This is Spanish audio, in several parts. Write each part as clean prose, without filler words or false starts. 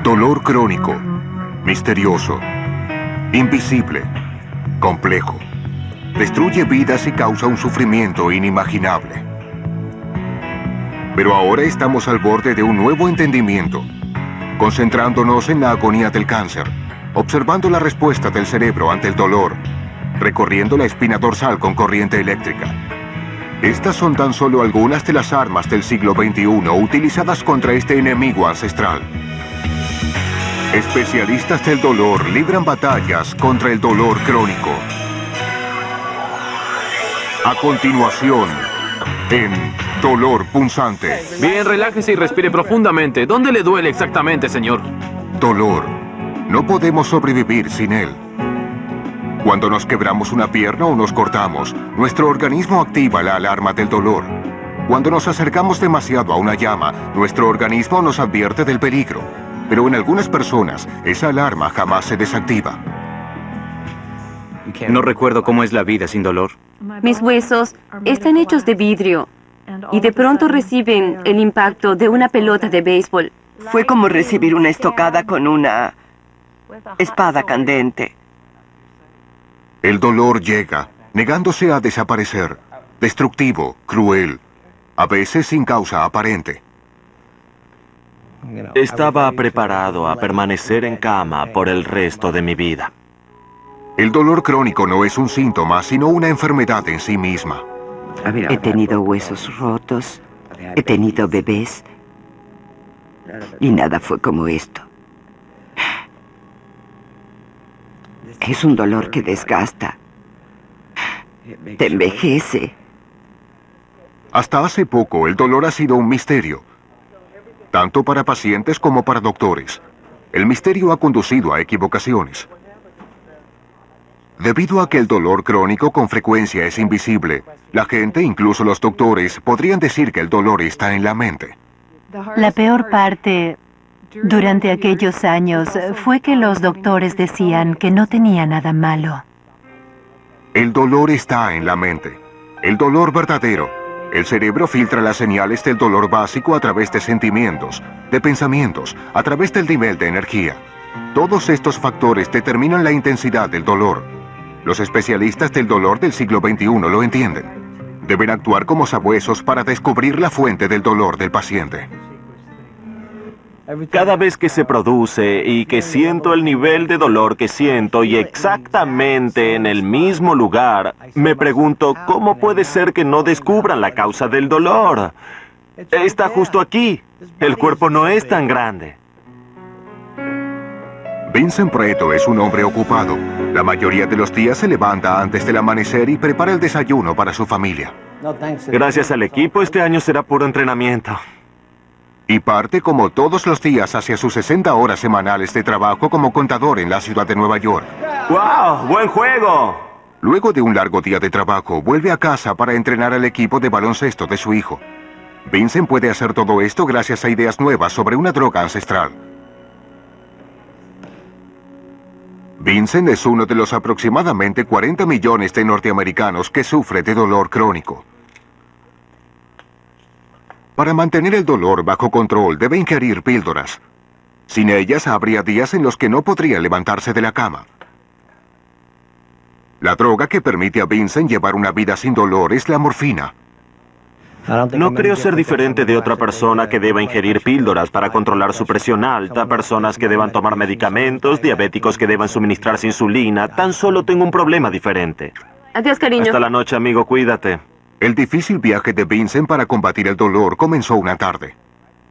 Dolor crónico, misterioso, invisible, complejo. Destruye vidas y causa un sufrimiento inimaginable. Pero ahora estamos al borde de un nuevo entendimiento, concentrándonos en la agonía del cáncer, observando la respuesta del cerebro ante el dolor, recorriendo la espina dorsal con corriente eléctrica. Estas son tan solo algunas de las armas del siglo XXI utilizadas contra este enemigo ancestral. Especialistas del dolor libran batallas contra el dolor crónico. A continuación, en Dolor Punzante. Bien, relájese y respire profundamente. ¿Dónde le duele exactamente, señor? Dolor. No podemos sobrevivir sin él. Cuando nos quebramos una pierna o nos cortamos, nuestro organismo activa la alarma del dolor. Cuando nos acercamos demasiado a una llama, nuestro organismo nos advierte del peligro. Pero en algunas personas, esa alarma jamás se desactiva. No recuerdo cómo es la vida sin dolor. Mis huesos están hechos de vidrio y de pronto reciben el impacto de una pelota de béisbol. Fue como recibir una estocada con una espada candente. El dolor llega, negándose a desaparecer, destructivo, cruel, a veces sin causa aparente. Estaba preparado a permanecer en cama por el resto de mi vida. El dolor crónico no es un síntoma, sino una enfermedad en sí misma. He tenido huesos rotos, he tenido bebés, y nada fue como esto. Es un dolor que desgasta, te envejece. Hasta hace poco, el dolor ha sido un misterio, tanto para pacientes como para doctores. El misterio ha conducido a equivocaciones. Debido a que el dolor crónico con frecuencia es invisible, la gente, incluso los doctores, podrían decir que el dolor está en la mente. La peor parte durante aquellos años fue que los doctores decían que no tenía nada malo. El dolor está en la mente. El dolor verdadero. El cerebro filtra las señales del dolor básico a través de sentimientos, de pensamientos, a través del nivel de energía. Todos estos factores determinan la intensidad del dolor. Los especialistas del dolor del siglo XXI lo entienden. Deben actuar como sabuesos para descubrir la fuente del dolor del paciente. Cada vez que se produce y que siento el nivel de dolor que siento y exactamente en el mismo lugar, me pregunto cómo puede ser que no descubran la causa del dolor. Está justo aquí. El cuerpo no es tan grande. Vincent Preto es un hombre ocupado. La mayoría de los días se levanta antes del amanecer y prepara el desayuno para su familia. Gracias al equipo, este año será puro entrenamiento. Y parte como todos los días hacia sus 60 horas semanales de trabajo como contador en la ciudad de Nueva York. ¡Wow! ¡Buen juego! Luego de un largo día de trabajo, vuelve a casa para entrenar al equipo de baloncesto de su hijo. Vincent puede hacer todo esto gracias a ideas nuevas sobre una droga ancestral. Vincent es uno de los aproximadamente 40 millones de norteamericanos que sufre de dolor crónico. Para mantener el dolor bajo control, debe ingerir píldoras. Sin ellas, habría días en los que no podría levantarse de la cama. La droga que permite a Vincent llevar una vida sin dolor es la morfina. No creo ser diferente de otra persona que deba ingerir píldoras para controlar su presión alta, personas que deban tomar medicamentos, diabéticos que deban suministrarse insulina. Tan solo tengo un problema diferente. Adiós, cariño. Hasta la noche, amigo, cuídate. El difícil viaje de Vincent para combatir el dolor comenzó una tarde.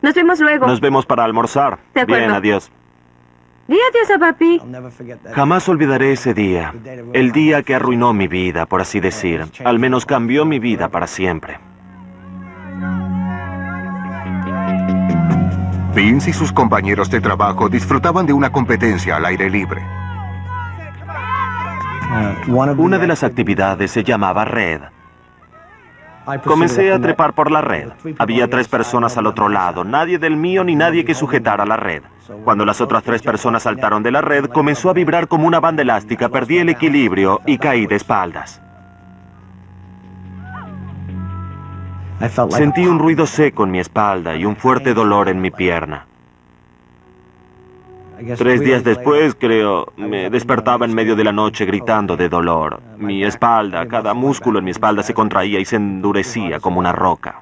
Nos vemos luego. Nos vemos para almorzar. De acuerdo. Bien, adiós. Di adiós a papi. Jamás olvidaré ese día. El día que arruinó mi vida, por así decir. Al menos cambió mi vida para siempre. Vince y sus compañeros de trabajo disfrutaban de una competencia al aire libre. Una de las actividades se llamaba red. Comencé a trepar por la red. Había 3 personas al otro lado, nadie del mío ni nadie que sujetara la red. Cuando las otras 3 personas saltaron de la red, comenzó a vibrar como una banda elástica, perdí el equilibrio y caí de espaldas. Sentí un ruido seco en mi espalda y un fuerte dolor en mi pierna. 3 días después, creo, me despertaba en medio de la noche gritando de dolor. Mi espalda, cada músculo en mi espalda se contraía y se endurecía como una roca.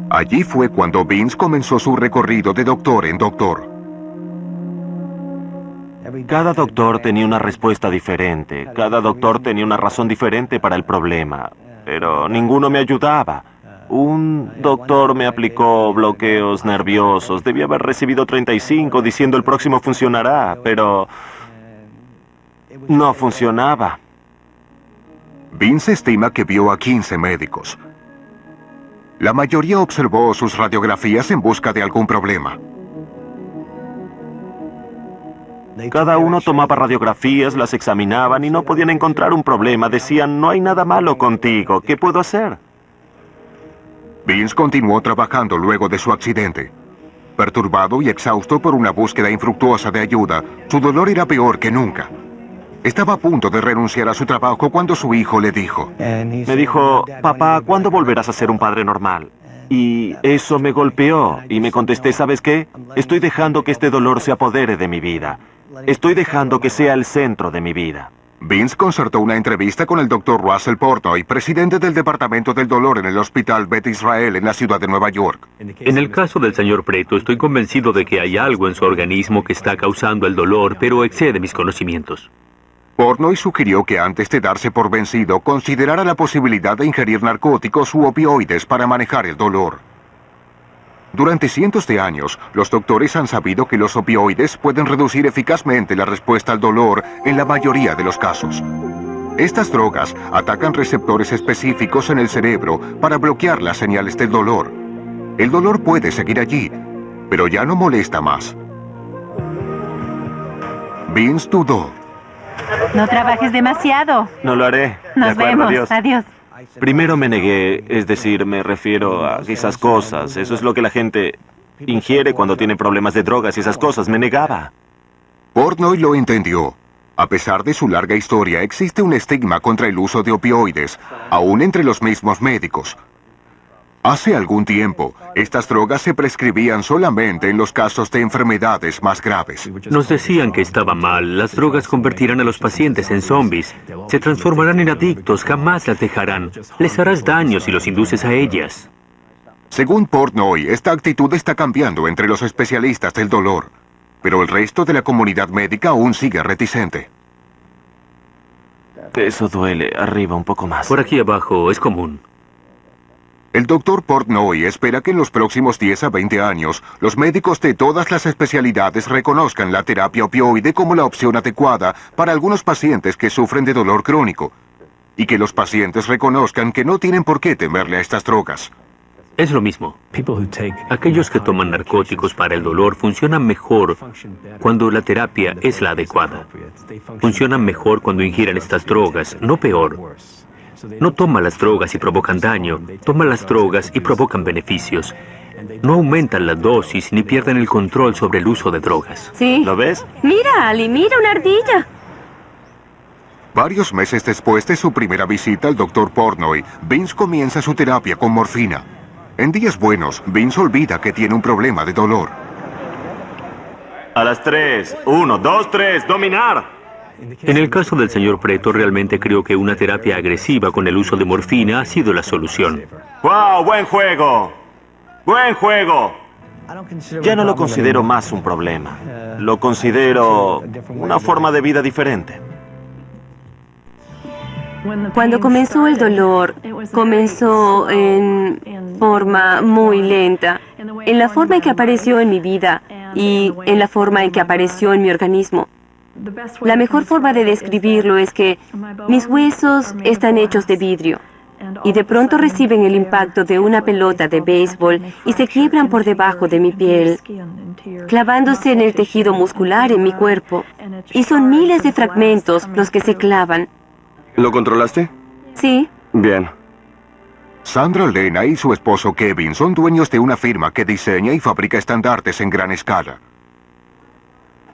Allí fue cuando Vince comenzó su recorrido de doctor en doctor. Cada doctor tenía una respuesta diferente, cada doctor tenía una razón diferente para el problema, pero ninguno me ayudaba. Un doctor me aplicó bloqueos nerviosos, debía haber recibido 35 diciendo el próximo funcionará, pero no funcionaba. Vince estima que vio a 15 médicos. La mayoría observó sus radiografías en busca de algún problema. Cada uno tomaba radiografías, las examinaban y no podían encontrar un problema. Decían, no hay nada malo contigo, ¿qué puedo hacer? Vince continuó trabajando luego de su accidente. Perturbado y exhausto por una búsqueda infructuosa de ayuda, su dolor era peor que nunca. Estaba a punto de renunciar a su trabajo cuando su hijo le dijo: Me dijo, papá, ¿cuándo volverás a ser un padre normal? Y eso me golpeó y me contesté, ¿sabes qué? Estoy dejando que este dolor se apodere de mi vida. Estoy dejando que sea el centro de mi vida. Vince concertó una entrevista con el Dr. Russell Portnoy, presidente del Departamento del Dolor en el Hospital Beth Israel en la ciudad de Nueva York. En el caso del señor Preto, estoy convencido de que hay algo en su organismo que está causando el dolor, pero excede mis conocimientos. Portnoy sugirió que antes de darse por vencido, considerara la posibilidad de ingerir narcóticos u opioides para manejar el dolor. Durante cientos de años, los doctores han sabido que los opioides pueden reducir eficazmente la respuesta al dolor en la mayoría de los casos. Estas drogas atacan receptores específicos en el cerebro para bloquear las señales del dolor. El dolor puede seguir allí, pero ya no molesta más. Vince dudó. No trabajes demasiado. No lo haré. De Nos acuerdo, vemos. adiós. Adiós. Primero me negué, es decir, me refiero a esas cosas. Eso es lo que la gente ingiere cuando tiene problemas de drogas y esas cosas. Me negaba. Portnoy lo entendió. A pesar de su larga historia, existe un estigma contra el uso de opioides, aún entre los mismos médicos. Hace algún tiempo, estas drogas se prescribían solamente en los casos de enfermedades más graves. Nos decían que estaba mal, las drogas convertirán a los pacientes en zombies, se transformarán en adictos, jamás las dejarán, les harás daño si los induces a ellas. Según Portnoy, esta actitud está cambiando entre los especialistas del dolor, pero el resto de la comunidad médica aún sigue reticente. Eso duele, arriba un poco más. Por aquí abajo es común. El Dr. Portnoy espera que en los próximos 10 a 20 años, los médicos de todas las especialidades reconozcan la terapia opioide como la opción adecuada para algunos pacientes que sufren de dolor crónico, y que los pacientes reconozcan que no tienen por qué temerle a estas drogas. Es lo mismo. Aquellos que toman narcóticos para el dolor funcionan mejor cuando la terapia es la adecuada. Funcionan mejor cuando ingieren estas drogas, no peor. No toman las drogas y provocan daño, toman las drogas y provocan beneficios. No aumentan la dosis ni pierden el control sobre el uso de drogas. Sí. ¿Lo ves? Mira, Ali, mira una ardilla. Varios meses después de su primera visita al Dr. Portnoy, Vince comienza su terapia con morfina. En días buenos, Vince olvida que tiene un problema de dolor. A las 3. 1, 2, 3. ¡Dominar! En el caso del señor Preto, realmente creo que una terapia agresiva con el uso de morfina ha sido la solución. ¡Wow! ¡Buen juego! ¡Buen juego! Ya no lo considero más un problema. Lo considero una forma de vida diferente. Cuando comenzó el dolor, comenzó en forma muy lenta, en la forma en que apareció en mi vida y en la forma en que apareció en mi organismo. La mejor forma de describirlo es que mis huesos están hechos de vidrio y de pronto reciben el impacto de una pelota de béisbol y se quiebran por debajo de mi piel, clavándose en el tejido muscular en mi cuerpo. Y son miles de fragmentos los que se clavan. ¿Lo controlaste? Sí. Bien. Sandra Lena y su esposo Kevin son dueños de una firma que diseña y fabrica estandartes en gran escala.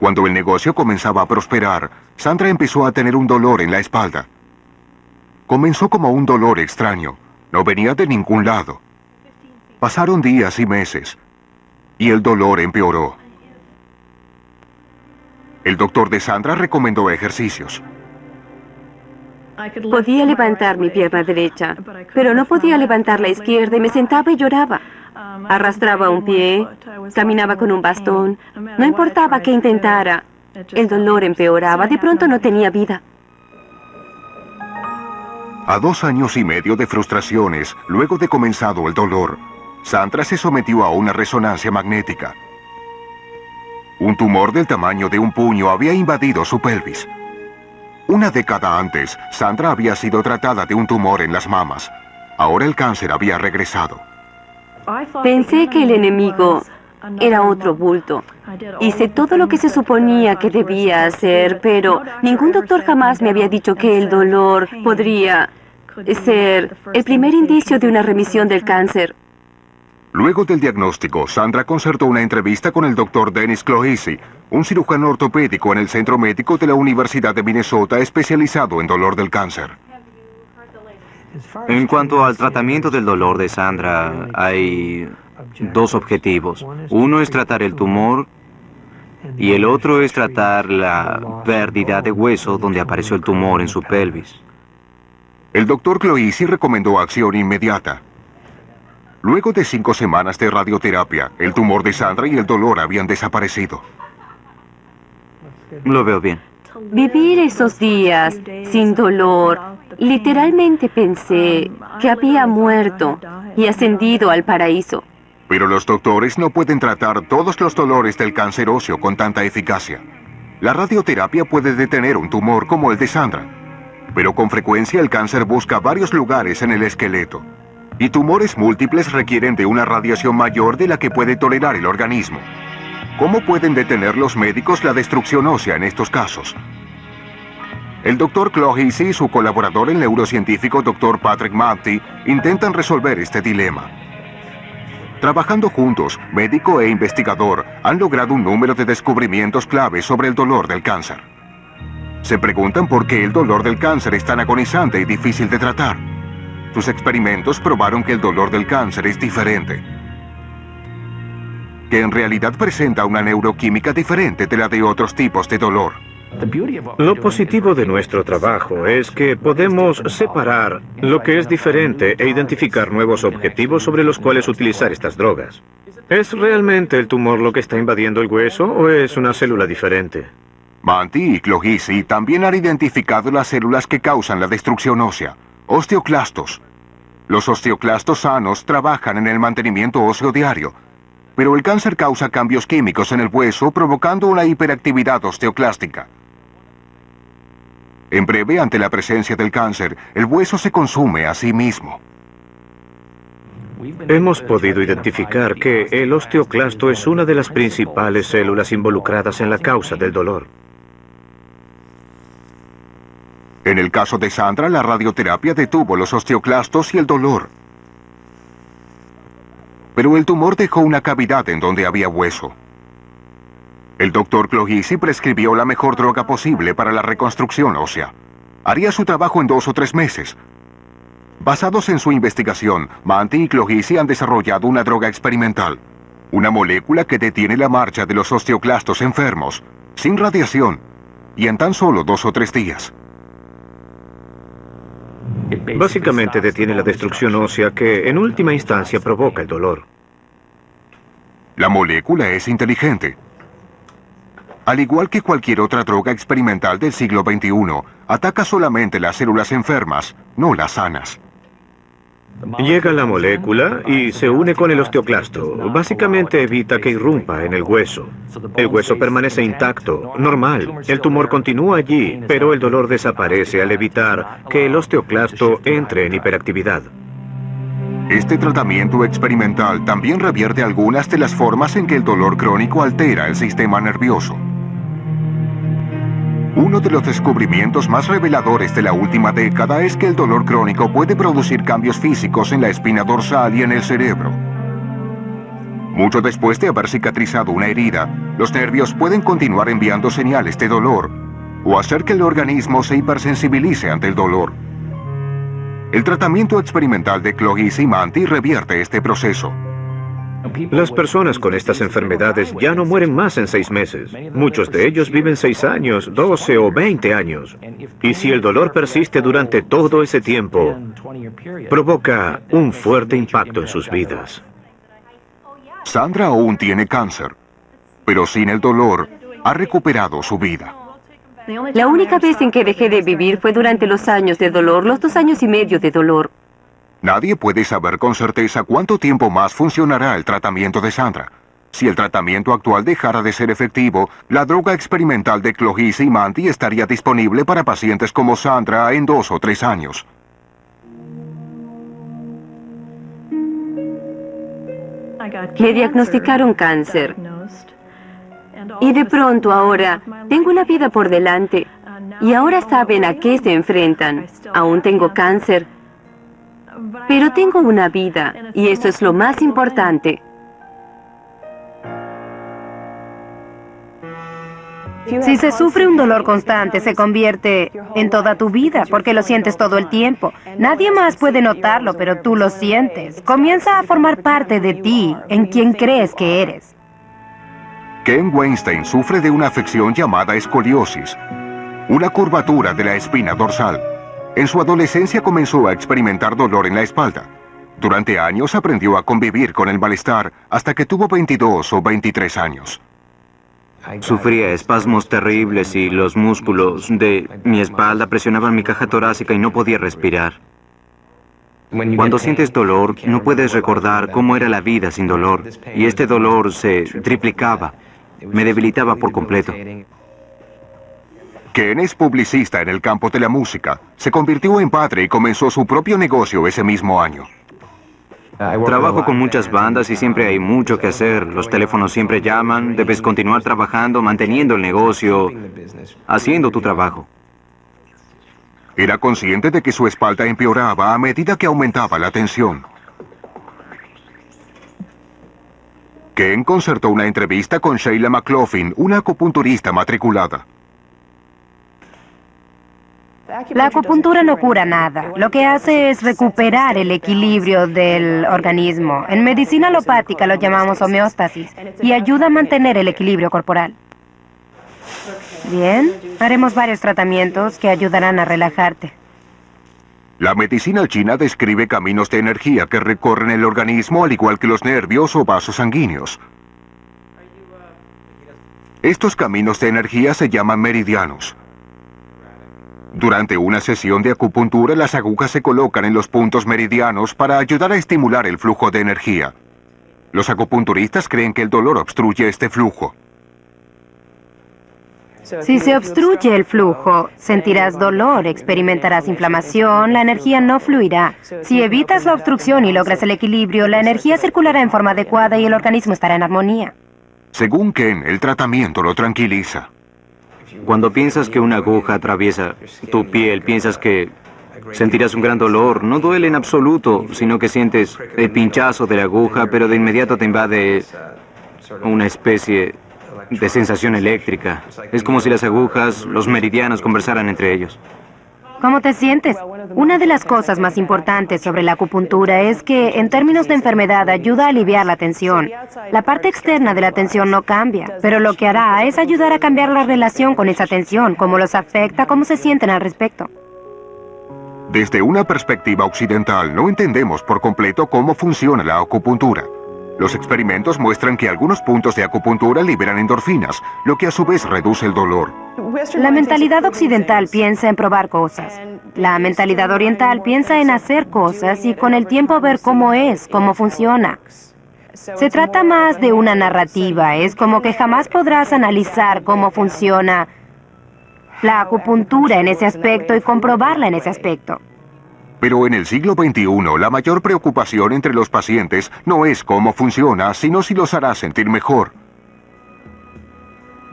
Cuando el negocio comenzaba a prosperar, Sandra empezó a tener un dolor en la espalda. Comenzó como un dolor extraño. No venía de ningún lado. Pasaron días y meses. y el dolor empeoró. El doctor de Sandra recomendó ejercicios. Podía levantar mi pierna derecha, pero no podía levantar la izquierda y me sentaba y lloraba. Arrastraba un pie, caminaba con un bastón. No importaba qué intentara, el dolor empeoraba. De pronto no tenía vida. A 2 años y medio de frustraciones, luego de comenzado el dolor, Sandra se sometió a una resonancia magnética. Un tumor del tamaño de un puño había invadido su pelvis. Una década antes, Sandra había sido tratada de un tumor en las mamas. Ahora el cáncer había regresado. Pensé que el enemigo era otro bulto. Hice todo lo que se suponía que debía hacer, pero ningún doctor jamás me había dicho que el dolor podría ser el primer indicio de una remisión del cáncer. Luego del diagnóstico, Sandra concertó una entrevista con el doctor Dennis Clohessy, un cirujano ortopédico en el Centro Médico de la Universidad de Minnesota especializado en dolor del cáncer. En cuanto al tratamiento del dolor de Sandra, hay 2 objetivos. Uno es tratar el tumor y el otro es tratar la pérdida de hueso donde apareció el tumor en su pelvis. El doctor Clohessy recomendó acción inmediata. Luego de 5 semanas de radioterapia, el tumor de Sandra y el dolor habían desaparecido. Lo veo bien. Vivir esos días sin dolor, literalmente pensé que había muerto y ascendido al paraíso. Pero los doctores no pueden tratar todos los dolores del cáncer óseo con tanta eficacia. La radioterapia puede detener un tumor como el de Sandra, pero con frecuencia el cáncer busca varios lugares en el esqueleto. Y tumores múltiples requieren de una radiación mayor de la que puede tolerar el organismo. ¿Cómo pueden detener los médicos la destrucción ósea en estos casos? El Dr. Clohessy y su colaborador, el neurocientífico Dr. Patrick Manti, intentan resolver este dilema. Trabajando juntos, médico e investigador han logrado un número de descubrimientos claves sobre el dolor del cáncer. Se preguntan por qué el dolor del cáncer es tan agonizante y difícil de tratar. Sus experimentos probaron que el dolor del cáncer es diferente, que en realidad presenta una neuroquímica diferente de la de otros tipos de dolor. Lo positivo de nuestro trabajo es que podemos separar lo que es diferente e identificar nuevos objetivos sobre los cuales utilizar estas drogas. ¿Es realmente el tumor lo que está invadiendo el hueso o es una célula diferente? Manti y Clohessy también han identificado las células que causan la destrucción ósea, osteoclastos. Los osteoclastos sanos trabajan en el mantenimiento óseo diario, pero el cáncer causa cambios químicos en el hueso provocando una hiperactividad osteoclástica. En breve, ante la presencia del cáncer, el hueso se consume a sí mismo. Hemos podido identificar que el osteoclasto es una de las principales células involucradas en la causa del dolor. En el caso de Sandra, la radioterapia detuvo los osteoclastos y el dolor. Pero el tumor dejó una cavidad en donde había hueso. El doctor Clohessy prescribió la mejor droga posible para la reconstrucción ósea. Haría su trabajo en 2 o 3 meses. Basados en su investigación, Manti y Clohessy han desarrollado una droga experimental, una molécula que detiene la marcha de los osteoclastos enfermos, sin radiación, y en tan solo 2 o 3 días. Básicamente detiene la destrucción ósea que, en última instancia, provoca el dolor. La molécula es inteligente. Al igual que cualquier otra droga experimental del siglo XXI, ataca solamente las células enfermas, no las sanas. Llega la molécula y se une con el osteoclasto. Básicamente evita que irrumpa en el hueso. El hueso permanece intacto, normal. El tumor continúa allí, pero el dolor desaparece al evitar que el osteoclasto entre en hiperactividad. Este tratamiento experimental también revierte algunas de las formas en que el dolor crónico altera el sistema nervioso. Uno de los descubrimientos más reveladores de la última década es que el dolor crónico puede producir cambios físicos en la espina dorsal y en el cerebro. Mucho después de haber cicatrizado una herida, los nervios pueden continuar enviando señales de dolor o hacer que el organismo se hipersensibilice ante el dolor. El tratamiento experimental de Clohessy y Manti revierte este proceso. Las personas con estas enfermedades ya no mueren más en 6 meses. Muchos de ellos viven 6 años, 12 o 20 años. Y si el dolor persiste durante todo ese tiempo, provoca un fuerte impacto en sus vidas. Sandra aún tiene cáncer, pero sin el dolor ha recuperado su vida. La única vez en que dejé de vivir fue durante los años de dolor, los 2 años y medio de dolor. Nadie puede saber con certeza cuánto tiempo más funcionará el tratamiento de Sandra. Si el tratamiento actual dejara de ser efectivo, la droga experimental de Clohise y Manti estaría disponible para pacientes como Sandra en 2 o 3 años. Le diagnosticaron cáncer. Y de pronto ahora tengo una vida por delante. Y ahora saben a qué se enfrentan. Aún tengo cáncer. Pero tengo una vida. Y eso es lo más importante. Si se sufre un dolor constante, se convierte en toda tu vida, porque lo sientes todo el tiempo. Nadie más puede notarlo, pero tú lo sientes. Comienza a formar parte de ti, en quien crees que eres. Ken Weinstein sufre de una afección llamada escoliosis, una curvatura de la espina dorsal. En su adolescencia comenzó a experimentar dolor en la espalda. Durante años aprendió a convivir con el malestar hasta que tuvo 22 o 23 años. Sufría espasmos terribles y los músculos de mi espalda presionaban mi caja torácica y no podía respirar. Cuando sientes dolor, no puedes recordar cómo era la vida sin dolor. Y este dolor se triplicaba. Me debilitaba por completo. Ken es publicista en el campo de la música. Se convirtió en padre y comenzó su propio negocio ese mismo año. Trabajo con muchas bandas y siempre hay mucho que hacer. Los teléfonos siempre llaman, debes continuar trabajando, manteniendo el negocio, haciendo tu trabajo. Era consciente de que su espalda empeoraba a medida que aumentaba la tensión. Ken concertó una entrevista con Sheila McLaughlin, una acupunturista matriculada. La acupuntura no cura nada. Lo que hace es recuperar el equilibrio del organismo. En medicina alopática lo llamamos homeostasis y ayuda a mantener el equilibrio corporal. Bien, haremos varios tratamientos que ayudarán a relajarte. La medicina china describe caminos de energía que recorren el organismo al igual que los nervios o vasos sanguíneos. Estos caminos de energía se llaman meridianos. Durante una sesión de acupuntura, las agujas se colocan en los puntos meridianos para ayudar a estimular el flujo de energía. Los acupunturistas creen que el dolor obstruye este flujo. Si se obstruye el flujo, sentirás dolor, experimentarás inflamación, la energía no fluirá. Si evitas la obstrucción y logras el equilibrio, la energía circulará en forma adecuada y el organismo estará en armonía. Según Ken, el tratamiento lo tranquiliza. Cuando piensas que una aguja atraviesa tu piel, piensas que sentirás un gran dolor. No duele en absoluto, sino que sientes el pinchazo de la aguja, pero de inmediato te invade una especie de sensación eléctrica. Es como si las agujas, los meridianos, conversaran entre ellos. ¿Cómo te sientes? Una de las cosas más importantes sobre la acupuntura es que, en términos de enfermedad, ayuda a aliviar la tensión. La parte externa de la tensión no cambia, pero lo que hará es ayudar a cambiar la relación con esa tensión, cómo los afecta, cómo se sienten al respecto. Desde una perspectiva occidental, no entendemos por completo cómo funciona la acupuntura. Los experimentos muestran que algunos puntos de acupuntura liberan endorfinas, lo que a su vez reduce el dolor. La mentalidad occidental piensa en probar cosas. La mentalidad oriental piensa en hacer cosas y con el tiempo ver cómo es, cómo funciona. Se trata más de una narrativa, es como que jamás podrás analizar cómo funciona la acupuntura en ese aspecto y comprobarla en ese aspecto. Pero en el siglo XXI, la mayor preocupación entre los pacientes no es cómo funciona, sino si los hará sentir mejor.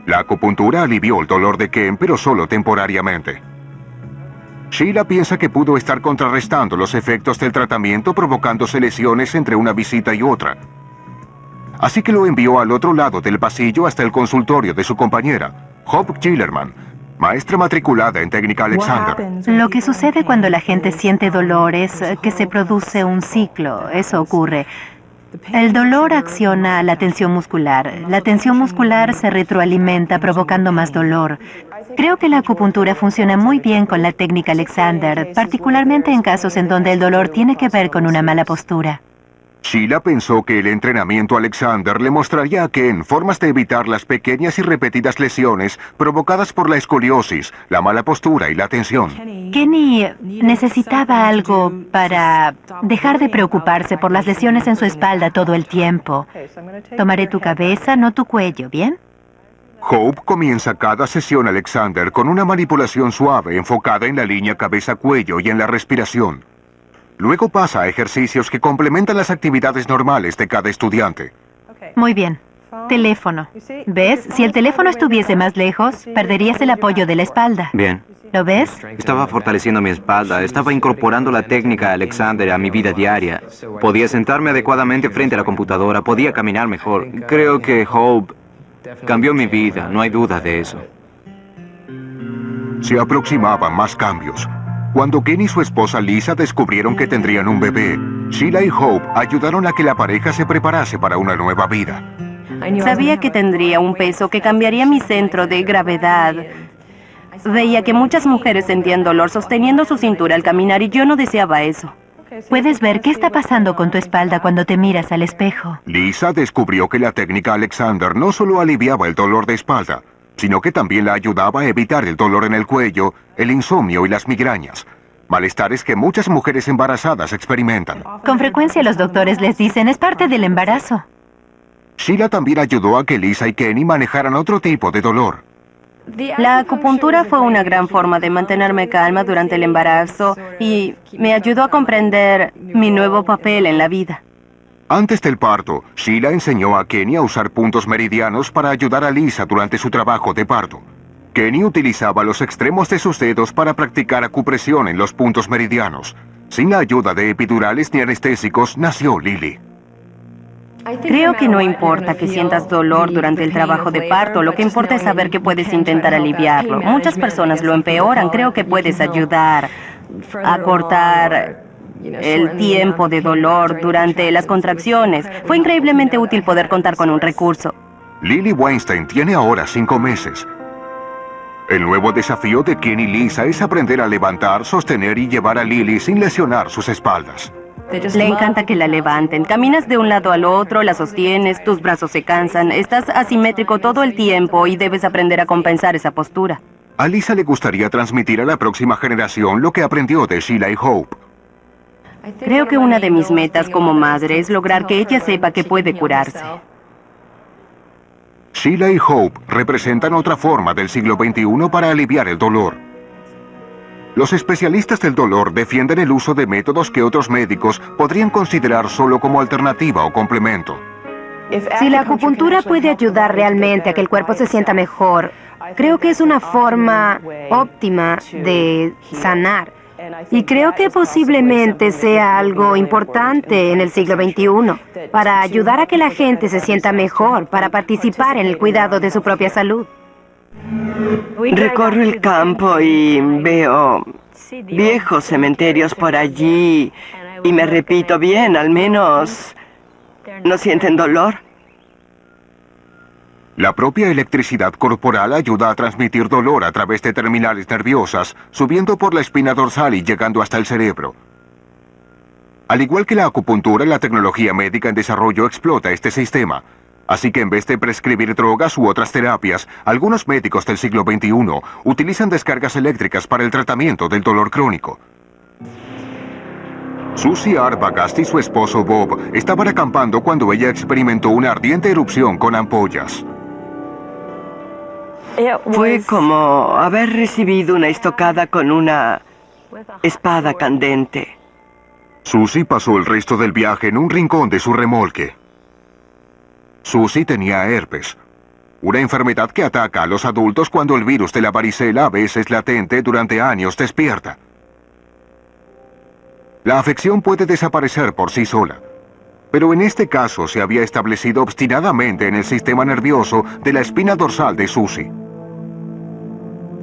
La acupuntura alivió el dolor de Ken, pero solo temporariamente. Sheila piensa que pudo estar contrarrestando los efectos del tratamiento provocándose lesiones entre una visita y otra. Así que lo envió al otro lado del pasillo hasta el consultorio de su compañera, Hope Chillerman, maestra matriculada en técnica Alexander. Lo que sucede cuando la gente siente dolor es que se produce un ciclo. Eso ocurre. El dolor acciona la tensión muscular. La tensión muscular se retroalimenta provocando más dolor. Creo que la acupuntura funciona muy bien con la técnica Alexander, particularmente en casos en donde el dolor tiene que ver con una mala postura. Sheila pensó que el entrenamiento Alexander le mostraría a Ken formas de evitar las pequeñas y repetidas lesiones provocadas por la escoliosis, la mala postura y la tensión. Kenny necesitaba algo para dejar de preocuparse por las lesiones en su espalda todo el tiempo. Tomaré tu cabeza, no tu cuello, ¿bien? Hope comienza cada sesión Alexander con una manipulación suave enfocada en la línea cabeza-cuello y en la respiración. Luego pasa a ejercicios que complementan las actividades normales de cada estudiante. Muy bien. Teléfono. ¿Ves? Si el teléfono estuviese más lejos, perderías el apoyo de la espalda. Bien. ¿Lo ves? Estaba fortaleciendo mi espalda, estaba incorporando la técnica Alexander a mi vida diaria. Podía sentarme adecuadamente frente a la computadora, podía caminar mejor. Creo que Hope cambió mi vida, no hay duda de eso. Se aproximaban más cambios. Cuando Ken y su esposa Lisa descubrieron que tendrían un bebé, Sheila y Hope ayudaron a que la pareja se preparase para una nueva vida. Sabía que tendría un peso que cambiaría mi centro de gravedad. Veía que muchas mujeres sentían dolor sosteniendo su cintura al caminar y yo no deseaba eso. Puedes ver qué está pasando con tu espalda cuando te miras al espejo. Lisa descubrió que la técnica Alexander no solo aliviaba el dolor de espalda, sino que también la ayudaba a evitar el dolor en el cuello, el insomnio y las migrañas, malestares que muchas mujeres embarazadas experimentan. Con frecuencia los doctores les dicen, es parte del embarazo. Sheila también ayudó a que Lisa y Kenny manejaran otro tipo de dolor. La acupuntura fue una gran forma de mantenerme calma durante el embarazo y me ayudó a comprender mi nuevo papel en la vida. Antes del parto, Sheila enseñó a Kenny a usar puntos meridianos para ayudar a Lisa durante su trabajo de parto. Kenny utilizaba los extremos de sus dedos para practicar acupresión en los puntos meridianos. Sin la ayuda de epidurales ni anestésicos, nació Lily. Creo que no importa que sientas dolor durante el trabajo de parto, lo que importa es saber que puedes intentar aliviarlo. Muchas personas lo empeoran, creo que puedes ayudar a cortar el tiempo de dolor durante las contracciones. Fue increíblemente útil poder contar con un recurso. Lily Weinstein tiene ahora 5 meses. El nuevo desafío de Ken y Lisa es aprender a levantar, sostener y llevar a Lily sin lesionar sus espaldas. Le encanta que la levanten. Caminas de un lado al otro, la sostienes, tus brazos se cansan, estás asimétrico todo el tiempo y debes aprender a compensar esa postura. A Lisa le gustaría transmitir a la próxima generación lo que aprendió de Sheila y Hope. Creo que una de mis metas como madre es lograr que ella sepa que puede curarse. Sheila y Hope representan otra forma del siglo XXI para aliviar el dolor. Los especialistas del dolor defienden el uso de métodos que otros médicos podrían considerar solo como alternativa o complemento. Si la acupuntura puede ayudar realmente a que el cuerpo se sienta mejor, creo que es una forma óptima de sanar. Y creo que posiblemente sea algo importante en el siglo XXI para ayudar a que la gente se sienta mejor, para participar en el cuidado de su propia salud. Recorro el campo y veo viejos cementerios por allí y me repito, bien, al menos no sienten dolor. La propia electricidad corporal ayuda a transmitir dolor a través de terminales nerviosas, subiendo por la espina dorsal y llegando hasta el cerebro. Al igual que la acupuntura, la tecnología médica en desarrollo explota este sistema. Así que en vez de prescribir drogas u otras terapias, algunos médicos del siglo XXI utilizan descargas eléctricas para el tratamiento del dolor crónico. Susie Arbogast y su esposo Bob estaban acampando cuando ella experimentó una ardiente erupción con ampollas. Fue como haber recibido una estocada con una espada candente. Susie pasó el resto del viaje en un rincón de su remolque. Susie tenía herpes, una enfermedad que ataca a los adultos cuando el virus de la varicela, a veces latente, durante años despierta. La afección puede desaparecer por sí sola, pero en este caso se había establecido obstinadamente en el sistema nervioso de la espina dorsal de Susie.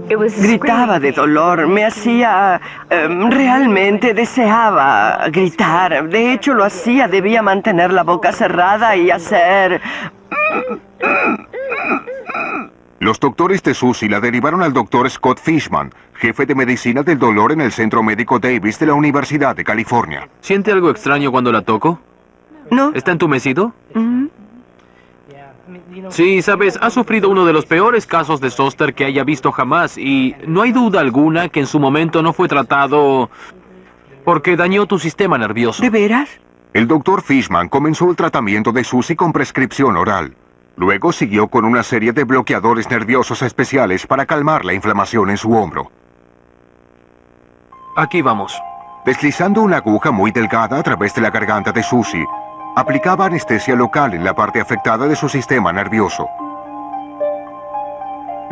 Gritaba de dolor, me hacía... realmente deseaba gritar. De hecho, lo hacía, debía mantener la boca cerrada y hacer... Los doctores de Susie la derivaron al doctor Scott Fishman, jefe de medicina del dolor en el Centro Médico Davis de la Universidad de California. ¿Siente algo extraño cuando la toco? ¿No? ¿Está entumecido? Sí, sabes, ha sufrido uno de los peores casos de zóster que haya visto jamás y no hay duda alguna que en su momento no fue tratado porque dañó tu sistema nervioso. ¿De veras? El doctor Fishman comenzó el tratamiento de Susie con prescripción oral. Luego siguió con una serie de bloqueadores nerviosos especiales para calmar la inflamación en su hombro. Aquí vamos. Deslizando una aguja muy delgada a través de la garganta de Susie, aplicaba anestesia local en la parte afectada de su sistema nervioso.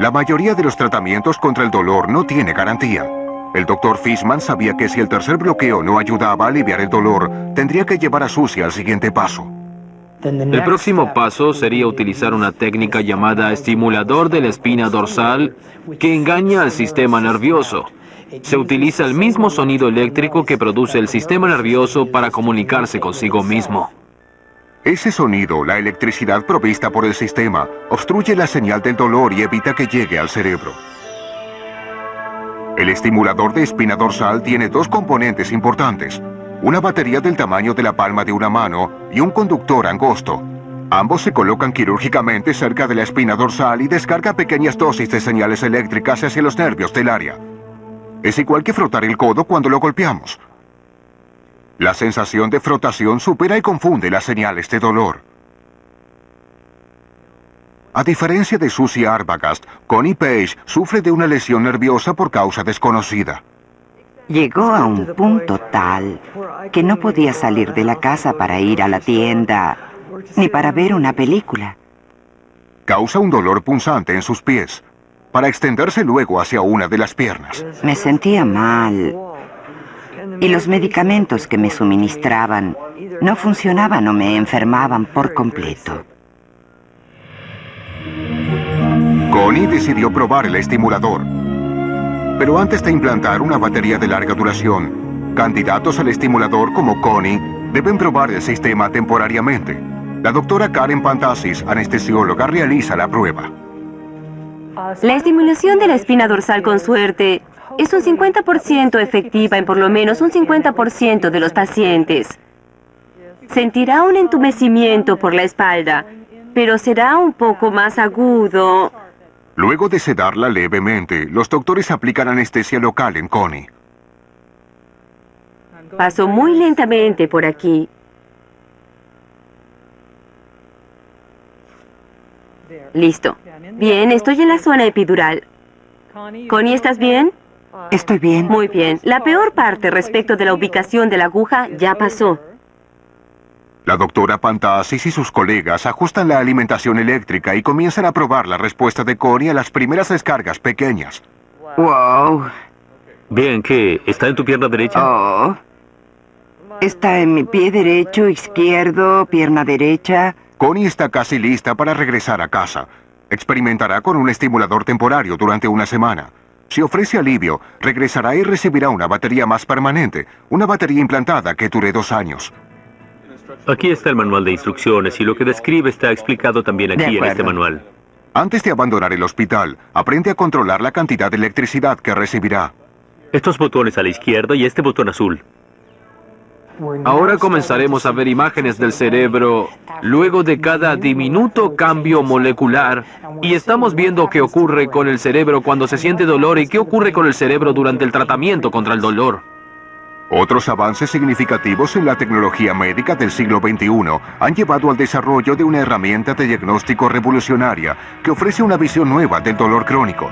La mayoría de los tratamientos contra el dolor no tiene garantía. El doctor Fishman sabía que si el tercer bloqueo no ayudaba a aliviar el dolor, tendría que llevar a Susie al siguiente paso. El próximo paso sería utilizar una técnica llamada estimulador de la espina dorsal que engaña al sistema nervioso. Se utiliza el mismo sonido eléctrico que produce el sistema nervioso para comunicarse consigo mismo. Ese sonido, la electricidad provista por el sistema, obstruye la señal del dolor y evita que llegue al cerebro. El estimulador de espina dorsal tiene dos componentes importantes: una batería del tamaño de la palma de una mano y un conductor angosto. Ambos se colocan quirúrgicamente cerca de la espina dorsal y descarga pequeñas dosis de señales eléctricas hacia los nervios del área. Es igual que frotar el codo cuando lo golpeamos. La sensación de frotación supera y confunde las señales de dolor. A diferencia de Susie Arbogast, Connie Page sufre de una lesión nerviosa por causa desconocida. Llegó a un punto tal que no podía salir de la casa para ir a la tienda, ni para ver una película. Causa un dolor punzante en sus pies, para extenderse luego hacia una de las piernas. Me sentía mal. Y los medicamentos que me suministraban no funcionaban o me enfermaban por completo. Connie decidió probar el estimulador. Pero antes de implantar una batería de larga duración, candidatos al estimulador como Connie deben probar el sistema temporariamente. La doctora Karen Pantasis, anestesióloga, realiza la prueba. La estimulación de la espina dorsal con suerte es un 50% efectiva en por lo menos un 50% de los pacientes. Sentirá un entumecimiento por la espalda, pero será un poco más agudo. Luego de sedarla levemente, los doctores aplican anestesia local en Connie. Paso muy lentamente por aquí. Listo. Bien, estoy en la zona epidural. Connie, ¿estás bien? Estoy bien. Muy bien. La peor parte respecto de la ubicación de la aguja ya pasó. La doctora Pantasis y sus colegas ajustan la alimentación eléctrica y comienzan a probar la respuesta de Connie a las primeras descargas pequeñas. Wow. Bien, ¿qué? ¿Está en tu pierna derecha? Oh. Está en mi pie derecho, izquierdo, pierna derecha. Connie está casi lista para regresar a casa. Experimentará con un estimulador temporario durante una semana. Si ofrece alivio, regresará y recibirá una batería más permanente, una batería implantada que dure 2 años. Aquí está el manual de instrucciones y lo que describe está explicado también aquí en este manual. Antes de abandonar el hospital, aprende a controlar la cantidad de electricidad que recibirá. Estos botones a la izquierda y este botón azul. Ahora comenzaremos a ver imágenes del cerebro luego de cada diminuto cambio molecular y estamos viendo qué ocurre con el cerebro cuando se siente dolor y qué ocurre con el cerebro durante el tratamiento contra el dolor. Otros avances significativos en la tecnología médica del siglo XXI han llevado al desarrollo de una herramienta de diagnóstico revolucionaria que ofrece una visión nueva del dolor crónico.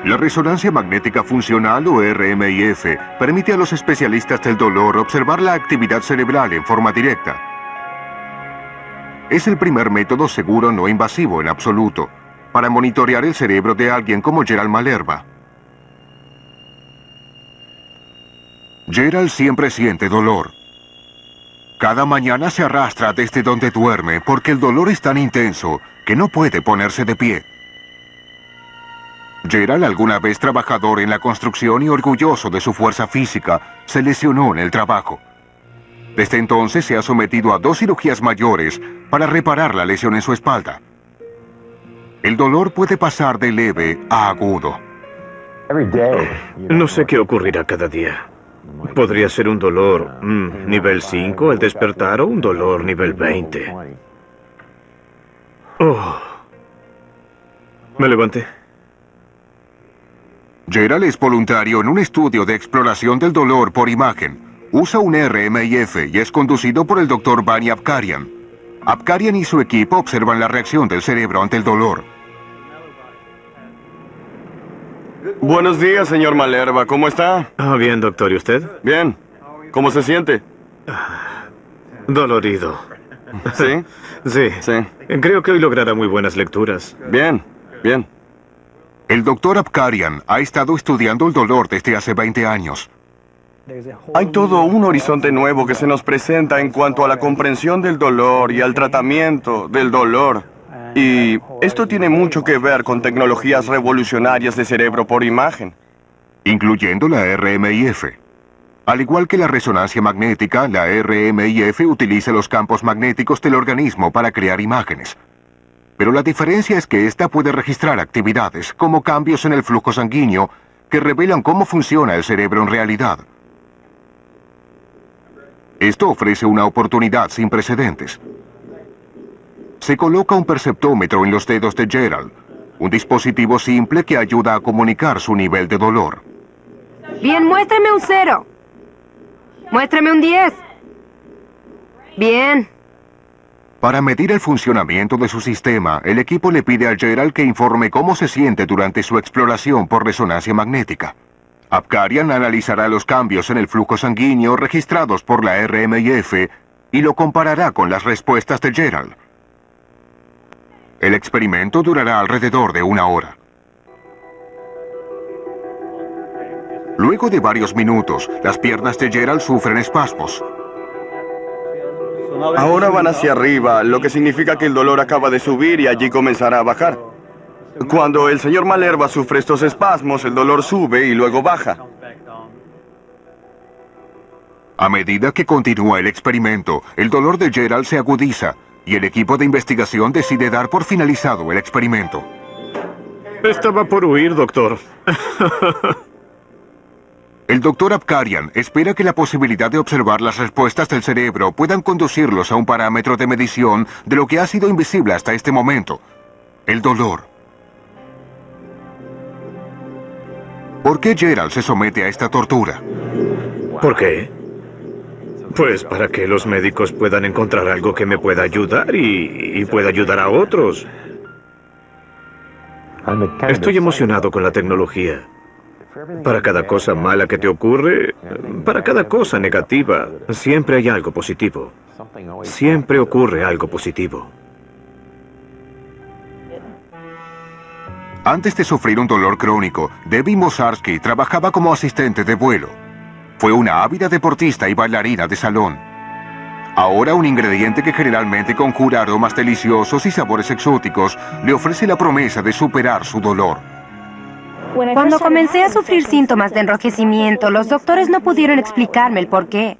La resonancia magnética funcional o RMIF permite a los especialistas del dolor observar la actividad cerebral en forma directa. Es el primer método seguro no invasivo en absoluto para monitorear el cerebro de alguien como Gerald Malerba. Gerald siempre siente dolor. Cada mañana se arrastra desde donde duerme porque el dolor es tan intenso que no puede ponerse de pie. Gerald, alguna vez trabajador en la construcción y orgulloso de su fuerza física, se lesionó en el trabajo. Desde entonces se ha sometido a 2 cirugías mayores para reparar la lesión en su espalda. El dolor puede pasar de leve a agudo. No sé qué ocurrirá cada día. Podría ser un dolor nivel 5 al despertar o un dolor nivel 20. Oh. Me levanté. Gerald es voluntario en un estudio de exploración del dolor por imagen. Usa un RMIF y es conducido por el Dr. Bani Apkarian. Apkarian y su equipo observan la reacción del cerebro ante el dolor. Buenos días, señor Malerva. ¿Cómo está? Bien, doctor. ¿Y usted? Bien. ¿Cómo se siente? Dolorido. ¿Sí? Sí. Creo que hoy logrará muy buenas lecturas. Bien, bien. El Dr. Apkarian ha estado estudiando el dolor desde hace 20 años. Hay todo un horizonte nuevo que se nos presenta en cuanto a la comprensión del dolor y al tratamiento del dolor. Y esto tiene mucho que ver con tecnologías revolucionarias de cerebro por imagen. Incluyendo la RMIF. Al igual que la resonancia magnética, la RMIF utiliza los campos magnéticos del organismo para crear imágenes. Pero la diferencia es que esta puede registrar actividades, como cambios en el flujo sanguíneo, que revelan cómo funciona el cerebro en realidad. Esto ofrece una oportunidad sin precedentes. Se coloca un perceptómetro en los dedos de Gerald, un dispositivo simple que ayuda a comunicar su nivel de dolor. Bien, muéstrame un 0. Muéstrame un 10. Bien. Para medir el funcionamiento de su sistema, el equipo le pide a Gerald que informe cómo se siente durante su exploración por resonancia magnética. Apkarian analizará los cambios en el flujo sanguíneo registrados por la RMIF y lo comparará con las respuestas de Gerald. El experimento durará alrededor de 1 hora. Luego de varios minutos, las piernas de Gerald sufren espasmos. Ahora van hacia arriba, lo que significa que el dolor acaba de subir y allí comenzará a bajar. Cuando el señor Malerva sufre estos espasmos, el dolor sube y luego baja. A medida que continúa el experimento, el dolor de Gerald se agudiza y el equipo de investigación decide dar por finalizado el experimento. Estaba por huir, doctor. El Dr. Apkarian espera que la posibilidad de observar las respuestas del cerebro puedan conducirlos a un parámetro de medición de lo que ha sido invisible hasta este momento, el dolor. ¿Por qué Gerald se somete a esta tortura? ¿Por qué? Pues para que los médicos puedan encontrar algo que me pueda ayudar y pueda ayudar a otros. Estoy emocionado con la tecnología. Para cada cosa mala que te ocurre, para cada cosa negativa, siempre hay algo positivo. Siempre ocurre algo positivo. Antes de sufrir un dolor crónico, Debbie Mosarsky trabajaba como asistente de vuelo. Fue una ávida deportista y bailarina de salón. Ahora un ingrediente que generalmente conjura aromas deliciosos y sabores exóticos le ofrece la promesa de superar su dolor. Cuando comencé a sufrir síntomas de enrojecimiento, los doctores no pudieron explicarme el por qué.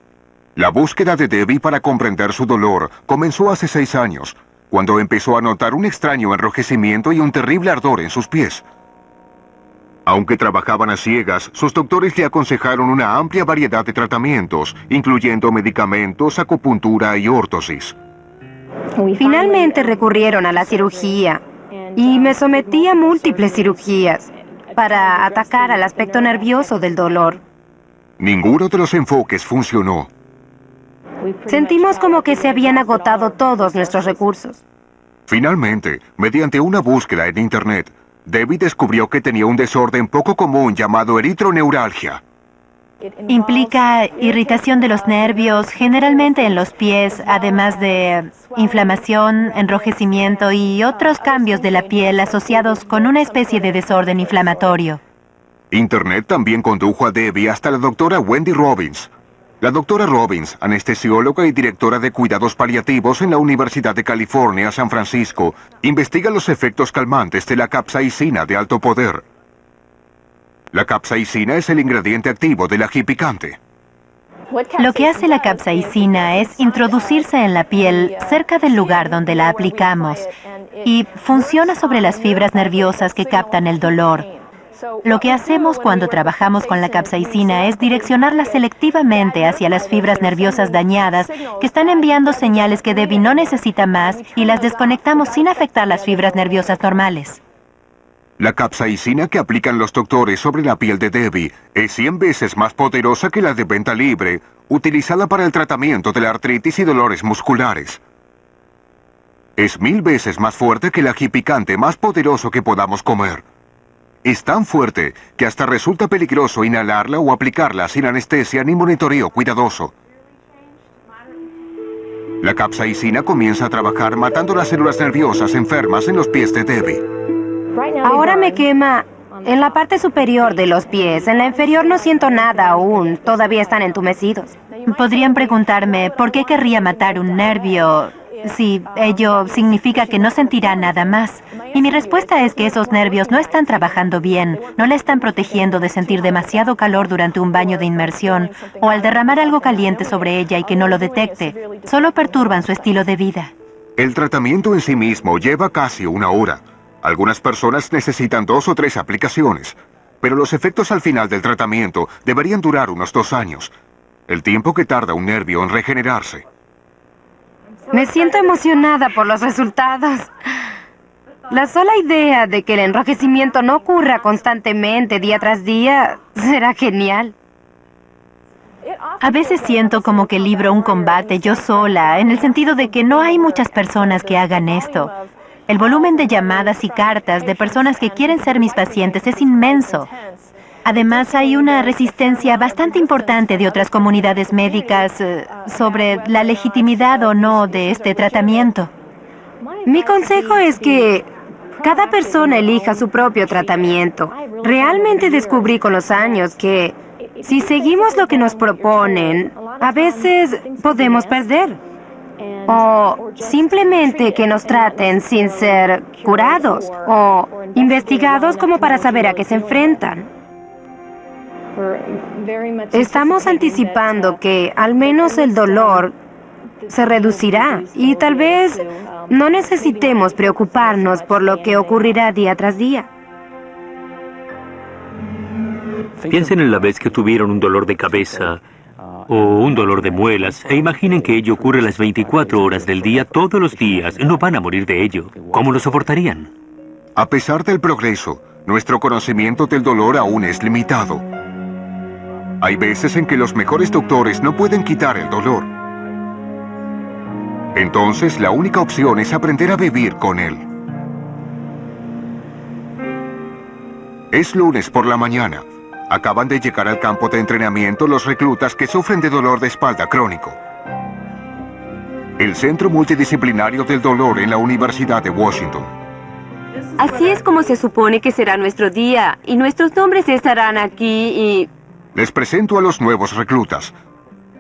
La búsqueda de Debbie para comprender su dolor comenzó hace 6 años, cuando empezó a notar un extraño enrojecimiento y un terrible ardor en sus pies. Aunque trabajaban a ciegas, sus doctores le aconsejaron una amplia variedad de tratamientos, incluyendo medicamentos, acupuntura y órtosis. Finalmente recurrieron a la cirugía y me sometí a múltiples cirugías para atacar al aspecto nervioso del dolor. Ninguno de los enfoques funcionó. Sentimos como que se habían agotado todos nuestros recursos. Finalmente, mediante una búsqueda en Internet, Debbie descubrió que tenía un desorden poco común llamado eritroneuralgia. Implica irritación de los nervios, generalmente en los pies, además de inflamación, enrojecimiento y otros cambios de la piel asociados con una especie de desorden inflamatorio. Internet también condujo a Debbie hasta la doctora Wendy Robbins. La doctora Robbins, anestesióloga y directora de cuidados paliativos en la Universidad de California, San Francisco, investiga los efectos calmantes de la capsaicina de alto poder. La capsaicina es el ingrediente activo del ají picante. Lo que hace la capsaicina es introducirse en la piel cerca del lugar donde la aplicamos y funciona sobre las fibras nerviosas que captan el dolor. Lo que hacemos cuando trabajamos con la capsaicina es direccionarla selectivamente hacia las fibras nerviosas dañadas que están enviando señales que Debbie no necesita más y las desconectamos sin afectar las fibras nerviosas normales. La capsaicina que aplican los doctores sobre la piel de Debbie es 100 veces más poderosa que la de venta libre, utilizada para el tratamiento de la artritis y dolores musculares. Es 1000 veces más fuerte que el ají picante más poderoso que podamos comer. Es tan fuerte que hasta resulta peligroso inhalarla o aplicarla sin anestesia ni monitoreo cuidadoso. La capsaicina comienza a trabajar matando las células nerviosas enfermas en los pies de Debbie. Ahora me quema en la parte superior de los pies. En la inferior no siento nada aún. Todavía están entumecidos. Podrían preguntarme por qué querría matar un nervio si ello significa que no sentirá nada más. Y mi respuesta es que esos nervios no están trabajando bien, no le están protegiendo de sentir demasiado calor durante un baño de inmersión o al derramar algo caliente sobre ella y que no lo detecte. Solo perturban su estilo de vida. El tratamiento en sí mismo lleva casi 1 hora. Algunas personas necesitan 2 o 3 aplicaciones, pero los efectos al final del tratamiento deberían durar unos 2 años, el tiempo que tarda un nervio en regenerarse. Me siento emocionada por los resultados. La sola idea de que el enrojecimiento no ocurra constantemente día tras día será genial. A veces siento como que libro un combate yo sola, en el sentido de que no hay muchas personas que hagan esto. El volumen de llamadas y cartas de personas que quieren ser mis pacientes es inmenso. Además, hay una resistencia bastante importante de otras comunidades médicas sobre la legitimidad o no de este tratamiento. Mi consejo es que cada persona elija su propio tratamiento. Realmente descubrí con los años que si seguimos lo que nos proponen, a veces podemos perder. O simplemente que nos traten sin ser curados o investigados como para saber a qué se enfrentan. Estamos anticipando que al menos el dolor se reducirá y tal vez no necesitemos preocuparnos por lo que ocurrirá día tras día. Piensen en la vez que tuvieron un dolor de cabeza o un dolor de muelas e imaginen que ello ocurre las 24 horas del día todos los días. No van a morir de ello. ¿Cómo lo soportarían? A pesar del progreso, nuestro conocimiento del dolor aún es limitado. Hay veces en que los mejores doctores no pueden quitar el dolor. Entonces, la única opción es aprender a vivir con él. Es lunes por la mañana. Acaban de llegar al campo de entrenamiento los reclutas que sufren de dolor de espalda crónico. El Centro Multidisciplinario del Dolor en la Universidad de Washington. Así es como se supone que será nuestro día, y nuestros nombres estarán aquí y... Les presento a los nuevos reclutas.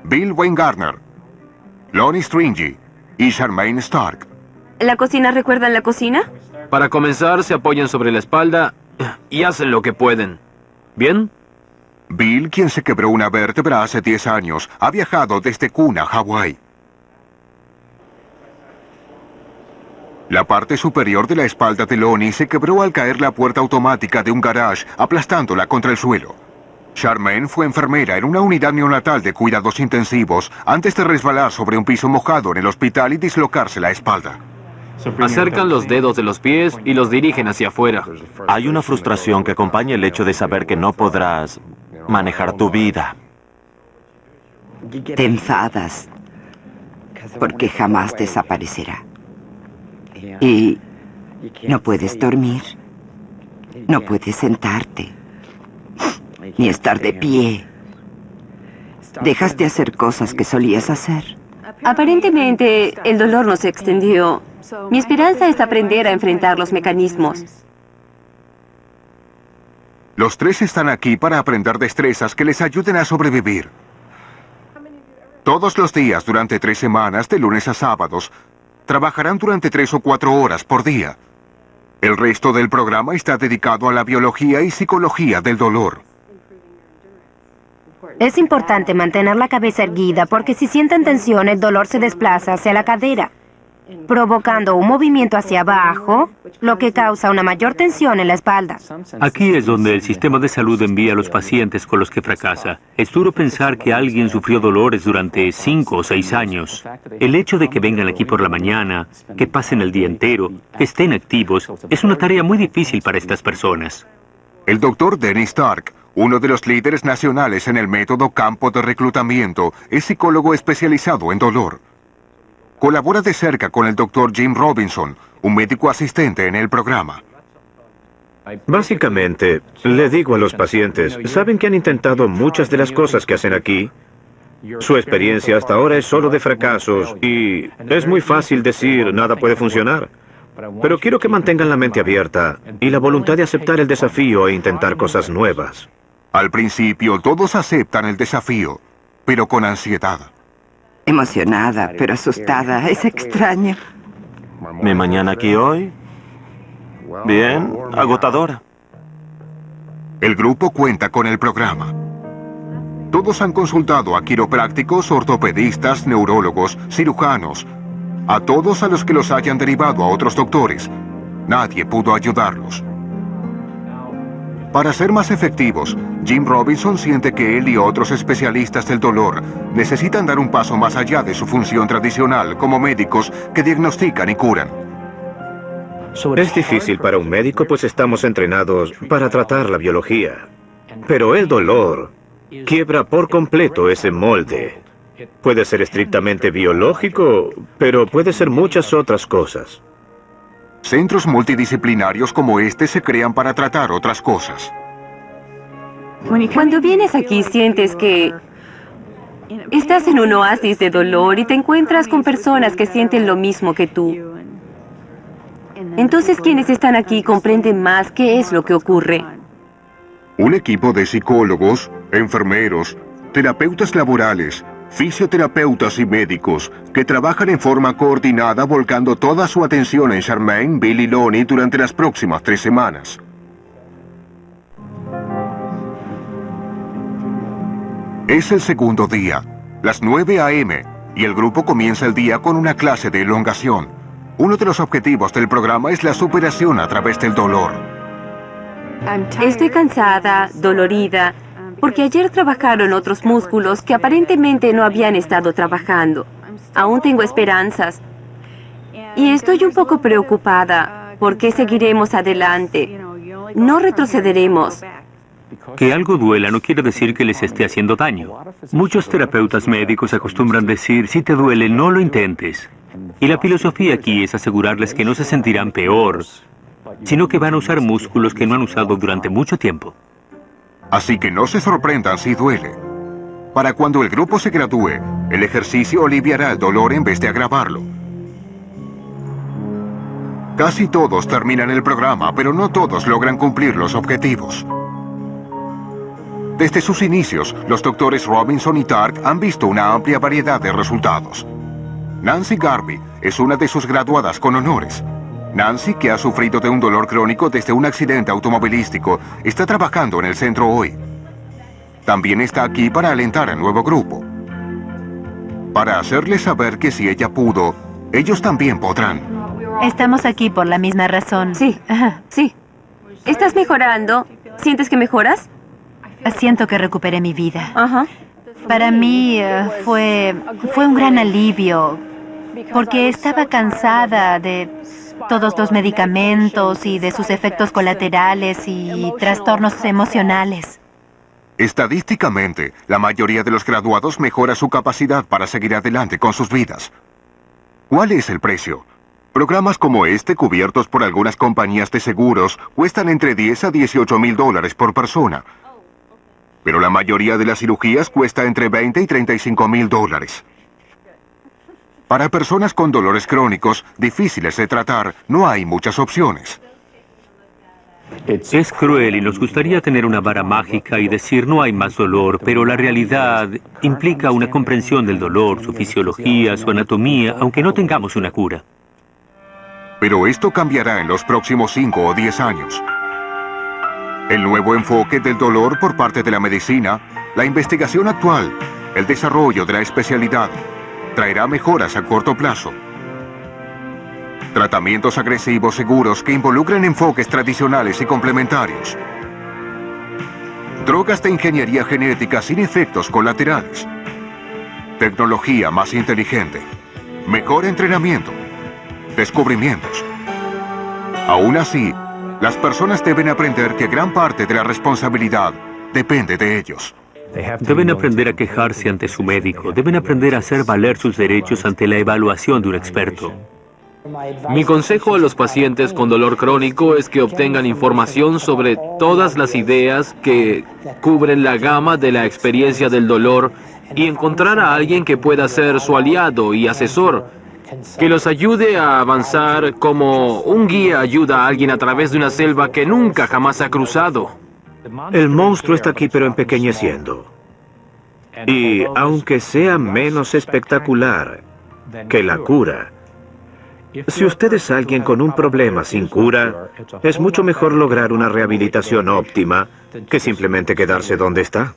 Bill Weingartner, Lonnie Stringy y Charmaine Stark. ¿La cocina recuerdan la cocina? Para comenzar, se apoyan sobre la espalda y hacen lo que pueden. ¿Bien? Bill, quien se quebró una vértebra hace 10 años, ha viajado desde Kuna, Hawái. La parte superior de la espalda de Lonnie se quebró al caer la puerta automática de un garage, aplastándola contra el suelo. Charmaine fue enfermera en una unidad neonatal de cuidados intensivos antes de resbalar sobre un piso mojado en el hospital y dislocarse la espalda. Acercan los dedos de los pies y los dirigen hacia afuera. Hay una frustración que acompaña el hecho de saber que no podrás manejar tu vida. Te enfadas porque jamás desaparecerá. Y no puedes dormir, no puedes sentarte, ni estar de pie. Dejas de hacer cosas que solías hacer. Aparentemente, el dolor no se extendió. Mi esperanza es aprender a enfrentar los mecanismos. Los 3 están aquí para aprender destrezas que les ayuden a sobrevivir. Todos los días durante 3 semanas, de lunes a sábados, trabajarán durante 3 o 4 horas por día. El resto del programa está dedicado a la biología y psicología del dolor. Es importante mantener la cabeza erguida porque si sienten tensión, el dolor se desplaza hacia la cadera, provocando un movimiento hacia abajo, lo que causa una mayor tensión en la espalda. Aquí es donde el sistema de salud envía a los pacientes con los que fracasa. Es duro pensar que alguien sufrió dolores durante 5 o 6 años. El hecho de que vengan aquí por la mañana, que pasen el día entero, que estén activos, es una tarea muy difícil para estas personas. El doctor Dennis Stark, uno de los líderes nacionales en el método campo de reclutamiento, es psicólogo especializado en dolor. Colabora de cerca con el doctor Jim Robinson, un médico asistente en el programa. Básicamente, le digo a los pacientes, ¿saben que han intentado muchas de las cosas que hacen aquí? Su experiencia hasta ahora es solo de fracasos y es muy fácil decir nada puede funcionar. Pero quiero que mantengan la mente abierta y la voluntad de aceptar el desafío e intentar cosas nuevas. Al principio todos aceptan el desafío, pero con ansiedad. Emocionada, pero asustada. Es extraño. ¿Mi mañana aquí hoy? Bien, agotadora. El grupo cuenta con el programa. Todos han consultado a quiroprácticos, ortopedistas, neurólogos, cirujanos, a todos a los que los hayan derivado a otros doctores. Nadie pudo ayudarlos. Para ser más efectivos, Jim Robinson siente que él y otros especialistas del dolor necesitan dar un paso más allá de su función tradicional como médicos que diagnostican y curan. Es difícil para un médico, pues estamos entrenados para tratar la biología. Pero el dolor quiebra por completo ese molde. Puede ser estrictamente biológico, pero puede ser muchas otras cosas. Centros multidisciplinarios como este se crean para tratar otras cosas. Cuando vienes aquí sientes que estás en un oasis de dolor y te encuentras con personas que sienten lo mismo que tú. Entonces quienes están aquí comprenden más qué es lo que ocurre. Un equipo de psicólogos, enfermeros, terapeutas laborales, fisioterapeutas y médicos que trabajan en forma coordinada volcando toda su atención en Charmaine, Bill y Lonnie durante las próximas 3 semanas. Es el segundo día, las 9 a.m., y el grupo comienza el día con una clase de elongación. Uno de los objetivos del programa es la superación a través del dolor. Estoy cansada, dolorida, porque ayer trabajaron otros músculos que aparentemente no habían estado trabajando. Aún tengo esperanzas. Y estoy un poco preocupada, porque seguiremos adelante. No retrocederemos. Que algo duela no quiere decir que les esté haciendo daño. Muchos terapeutas médicos acostumbran decir, si te duele, no lo intentes. Y la filosofía aquí es asegurarles que no se sentirán peor, sino que van a usar músculos que no han usado durante mucho tiempo. Así que no se sorprendan si duele. Para cuando el grupo se gradúe, el ejercicio aliviará el dolor en vez de agravarlo. Casi todos terminan el programa, pero no todos logran cumplir los objetivos. Desde sus inicios, los doctores Robinson y Tark han visto una amplia variedad de resultados. Nancy Garvey es una de sus graduadas con honores. Nancy, que ha sufrido de un dolor crónico desde un accidente automovilístico, está trabajando en el centro hoy. También está aquí para alentar al nuevo grupo. Para hacerles saber que si ella pudo, ellos también podrán. Estamos aquí por la misma razón. Sí, sí. ¿Estás mejorando? ¿Sientes que mejoras? Siento que recuperé mi vida. Ajá. Para mí fue un gran alivio, porque estaba cansada de todos los medicamentos y de sus efectos colaterales y trastornos emocionales. Estadísticamente, la mayoría de los graduados mejora su capacidad para seguir adelante con sus vidas. ¿Cuál es el precio? Programas como este, cubiertos por algunas compañías de seguros, cuestan entre 10 a 18 mil dólares por persona. Pero la mayoría de las cirugías cuesta entre 20 y 35 mil dólares. Para personas con dolores crónicos, difíciles de tratar, no hay muchas opciones. Es cruel y nos gustaría tener una vara mágica y decir no hay más dolor, pero la realidad implica una comprensión del dolor, su fisiología, su anatomía, aunque no tengamos una cura. Pero esto cambiará en los próximos 5 o 10 años. El nuevo enfoque del dolor por parte de la medicina, la investigación actual, el desarrollo de la especialidad, traerá mejoras a corto plazo. Tratamientos agresivos seguros que involucren enfoques tradicionales y complementarios. Drogas de ingeniería genética sin efectos colaterales. Tecnología más inteligente. Mejor entrenamiento. Descubrimientos. Aún así, las personas deben aprender que gran parte de la responsabilidad depende de ellos. Deben aprender a quejarse ante su médico. Deben aprender a hacer valer sus derechos ante la evaluación de un experto. Mi consejo a los pacientes con dolor crónico es que obtengan información sobre todas las ideas que cubren la gama de la experiencia del dolor y encontrar a alguien que pueda ser su aliado y asesor, que los ayude a avanzar como un guía ayuda a alguien a través de una selva que nunca jamás ha cruzado. El monstruo está aquí pero empequeñeciendo. Y aunque sea menos espectacular que la cura, si usted es alguien con un problema sin cura, es mucho mejor lograr una rehabilitación óptima que simplemente quedarse donde está.